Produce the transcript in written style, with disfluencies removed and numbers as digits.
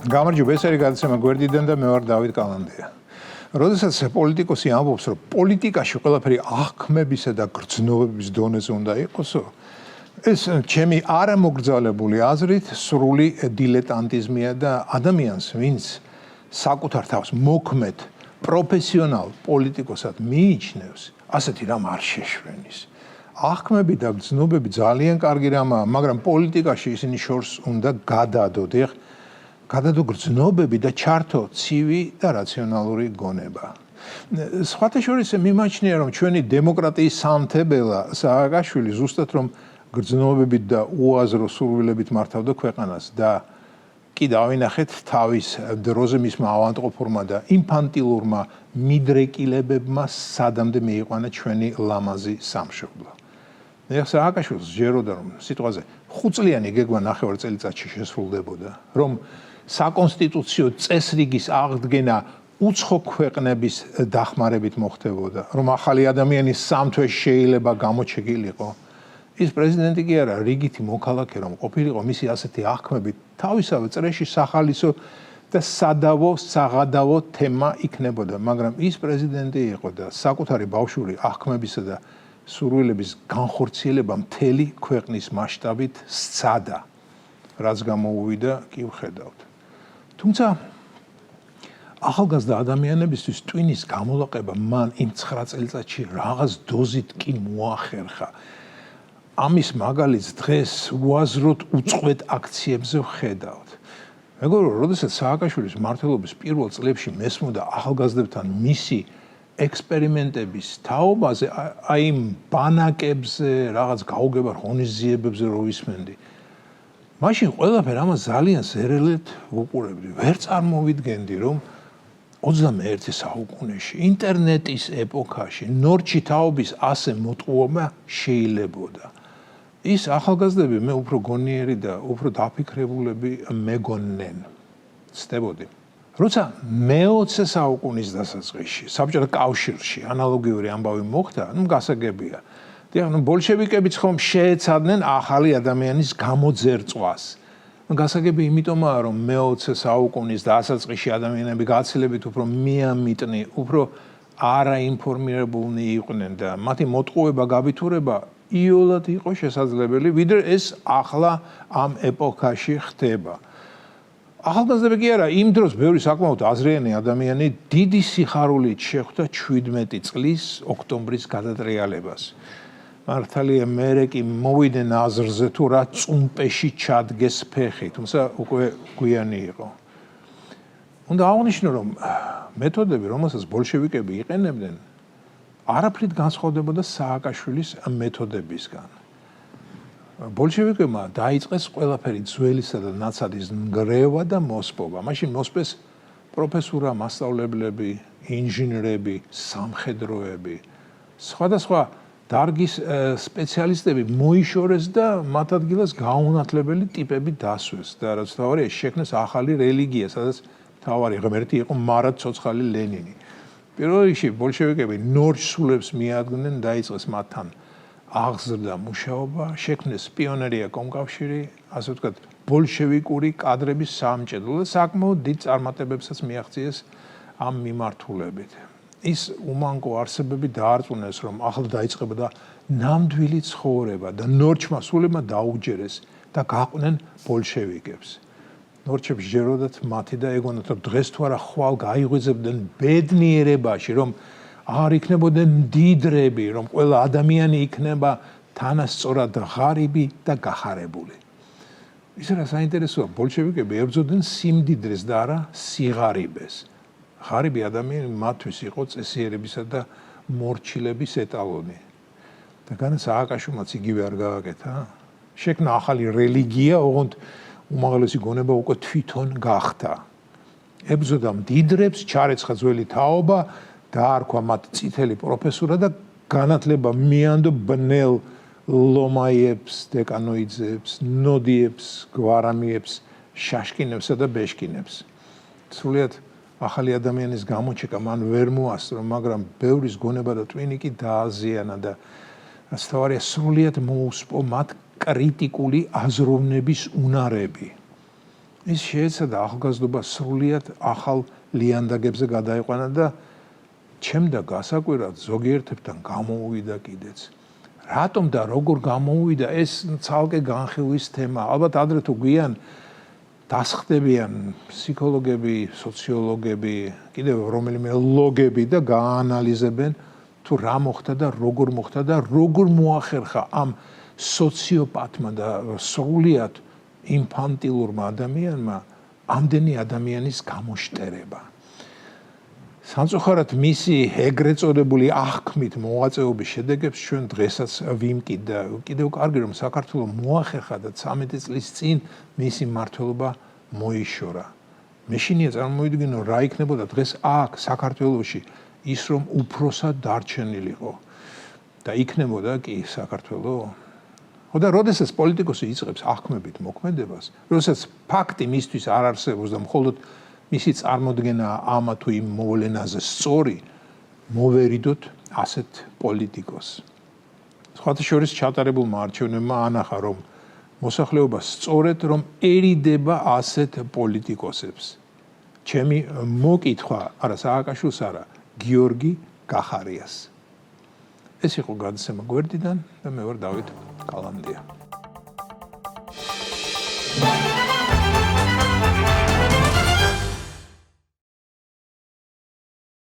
გამარჯობა, ეს არის გადაცემა გვერდიდან და მე ვარ დავით კალანდია. როდესაც პოლიტიკოსი ამბობს, რომ პოლიტიკაში ყველაფერი აღქმებისა და გრძნობების დონეზე უნდა იყოსო, ეს ჩემი არამოგრძალებული აზრით სრული დილეტანტიზმია და ადამიანს, ვინც საკუთარ თავს მოქმედ პროფესიონალ პოლიტიკოსად მიიჩნევს, ასეთი რამ არ შეშვენის. აღქმები და გრძნობები ძალიან კარგი რამაა, მაგრამ პოლიტიკაში ისინი შორს უნდა გადადოთ. გადადო გრძნობები და ჩართო ცივი და რაციონალური გონება. სხვათა შორის მიმაჩნია, რომ ჩვენი დემოკრატიის სამთებელა სააკაშვილი ზუსტად რომ გრძნობებით და უაზრო სურვილებით მართავდა ქვეყანას და კი დავინახეთ თავის დროზე მისმა ავანტყოფურმა და ინფანტილურმა მიდრეკილებებმა სადამდე მიიყვანა ჩვენი ლამაზი სამშობლო. სააკაშვილს ჯეროდა რომ სიტყვაზე 5 წლიანი გეგმა 9 წელიწადში შესრულდებოდა, რომ საკონსტიტუციო წესრიგის აღდგენა უცხო ქვეყნების დახმარებით მოხდებოდა, რომ ახალი ადამიანის 3 თვეში შეიძლება გამოჩეკილიყო. ის პრეზიდენტი კი არა, რიგითი მოქალაქე რომ ყოფილიყო, მისი ასეთი აღქმები თავისავე წრეში სახალისო და სადავო, საღადავო თემა იქნებოდა, მაგრამ ის პრეზიდენტი იყო და საკუთარი ბავშვური აღქმებისა და სურვილების განხორციელება მთელი ქვეყნის მასშტაბით სცადა, რაც გამოუვიდა კი ვხედავთ. თუმცა ახალგაზრდა ადამიანებისთვის ტვინის გამოლაყება მან იმ 9 წელიწადში რაღაც დოზით კი მოახერხა. ამის მაგალითს დღეს უაზროდ უწყვეტ აქციებზე ვხედავთ. მეგობრებო, როდესაც სააკაშვილის მმართველობის პირველ წლებში მესმოდა ახალგაზრდებთან მისი ექსპერიმენტების თაობაზე, აი იმ ბანაკებზე, რაღაც გაუგებარ ღონისძიებებზე რო ვისმენდი, მაშინ ყველაფერ ამას ძალიან ზერელეთ ვუყურებდი. ვერ წარმოვიდგენდი, რომ 21 საუკუნეში, ინტერნეტის ეპოქაში, ნორჩი თაობის ასე მოტყუობა შეიძლებოდა. ის ახალგაზრდები მე უფრო გონიერი და უფრო დაფიქრებულები მეგონენ. ცდებოდი. როცა მე-20 საუკუნის დასაწყისში, საბჭოთა კავშირში ანალოგიური ამბავი მოხდა, გასაგებია. ბოლშევიკებიც ხომ შეეცადნენ ახალი ადამიანის გამოძერწვას. გასაგები იმიტომაა, რომ მე-20 საუკუნის დასაწყისში ადამიანები გაცილებით უფრო მიამიტნი, უფრო არაინფორმირებულნი იყვნენ და მათი მოტყუება, გაბითურება იოლად იყო შესაძლებელი, ვიდრე ეს ახლა ამ ეპოქაში ხდება. ახალგაზრდები კი არა, იმ დროს ბევრი საკმაოდ აზრიანი ადამიანი დიდი სიხარულით შეხვდა 17 წლის ოქტომბრის გადატრიალებას. მართალია მერე კი მოვიდნენ აზრზე თუ რა წუმპეში ჩადგეს ფეხი, თუმცა უკვე გვიანი იყო. უნდა აღნიშნო, რომ მეთოდები, რომელსაც ბოლშევიკები იყენებდნენ, არაფრით განსხვავდებოდა სააკაშვილის მეთოდებისგან. ბოლშევიკებმა დაიწყეს ყველაფერი ძველისა და ნაცადის ნგრევა და მოსპობა. მაშინ მოსპეს პროფესურა, მასწავლებლები, ინჟინრები, სამხედროები, სხვადასხვა დარგის სპეციალისტები მოიშორეს და მათ ადგილას გაუნათლებელი ტიპები დასვეს და რაც თავარია შექმნეს ახალი რელიგია, სადაც თავარი ღმერთი იყო მარადცოცხალი ლენინი. პირველ რიგში ბოლშევიკები ნორჩ სულებს მიადგნენ, დაიწყეს მათთან აღზრდა მუშაობა, შექმნეს პიონერია კომკავშირი, ასე ვთქვათ, ბოლშევიკური კადრების სამჭედლო და საკმაოდ დიდ წარმატებებსაც მიაღწიეს ამ მიმართულებით. ის უმანკო არსებები დაარწმუნეს, რომ ახლა დაიწყებოდა ნამდვილი ცხოვრება და ნორჩმა სულებმა დაუჯერეს და გაყვნენ ბოლშევიკებს. ნორჩებს ჯეროდათ მათი და ეგონათ, რომ დღეს თუ არა ხვალ გაიღვიძებდნენ ბედნიერებაში, რომ არ იქნებოდნენ მდიდრები, რომ ყველა ადამიანი იქნება თანასწორად ღარიბი და გახარებული. ის რა საინტერესოა, ბოლშევიკები ებრძოდნენ სიმდიდრეს და არა სიღარიბეს. ღარიბი ადამიანი მათთვის იყო წესიერებისა და მორჩილების ეტალონი. და განა სააკაშვილმაც იგივე არ გააკეთა. შექმნა ახალი რელიგია, ოღონდ უმაღლესი გონება უკვე თვითონ გახდა. ებრძოდა მდიდრებს, ჩარეცხა ძველი თაობა, დაარქვა მათ წითელი პროფესურა და განათლება მიანდო ბნელ ლომაიებს, დეკანოიძეებს, ნოდიებს, გვარამიებს, შაშკინებსა და ბეშკინებს. სრულიად ახალი ადამიანის გამოჩეკა მან ვერ მოასწრო, მაგრამ ბევრის გონება და ტვინი კი დააზიანა და რაც თავარია სრულიად მოუსპო მათ კრიტიკული აზროვნების უნარები. ის შეეცადა ახალგაზრდობა სრულიად ახალ ლიანდაგებზე გადაიყვანა და ჩემდა გასაკვირად ზოგიერთებთან გამოუვიდა კიდეც. რატომ და როგორ გამოუვიდა ეს ცალკე განხილვის თემა. ალბათ ადრე თუ გვიან დასხდებიან ფსიქოლოგები, სოციოლოგები, კიდევ რომელიმე ლოგები და გააანალიზებენ თუ რა მოხდა და როგორ მოახერხა ამ სოციოპათმა და სრულიად ინფანტილურმა ადამიანმა ამდენი ადამიანის გამოშტერება. სამწუხაროდ მისი ეგრეთ წოდებული აღქმით მოღვაწეობის შედეგებს ჩვენ დღესაც ვიმკით და კიდევ კარგი რომ საქართველოს მოახერხა და 13 წლის წინ მისი მმართველობა მოიშორა. მე შინია წარმოვიდგინო რა იქნებოდა დღეს აქ საქართველოში ის რომ უფროსად დარჩენილიყო და იქნებოდა კი საქართველოს. ხო და როდესაც პოლიტიკოსი იწყებს აღქმებით მოქმედებას, როდესაც ფაქტი მისთვის არ არსებობს და მხოლოდ მისი წარმოდგენა ამა თუ იმ მოვლენაზე სწორი, მოვერიდოთ ასეთ პოლიტიკოს. სხვათა შორის ჩატარებულმა არჩევნებმა ანახა, რომ მოსახლეობა სწორედ რომ ერიდება ასეთ პოლიტიკოსებს. ჩემი მოკითხვა არა სააკაშვილს არა, გიორგი გახარიას. ეს იყო გადაცემა გვერდიდან და მე ვარ დავით კალანდია.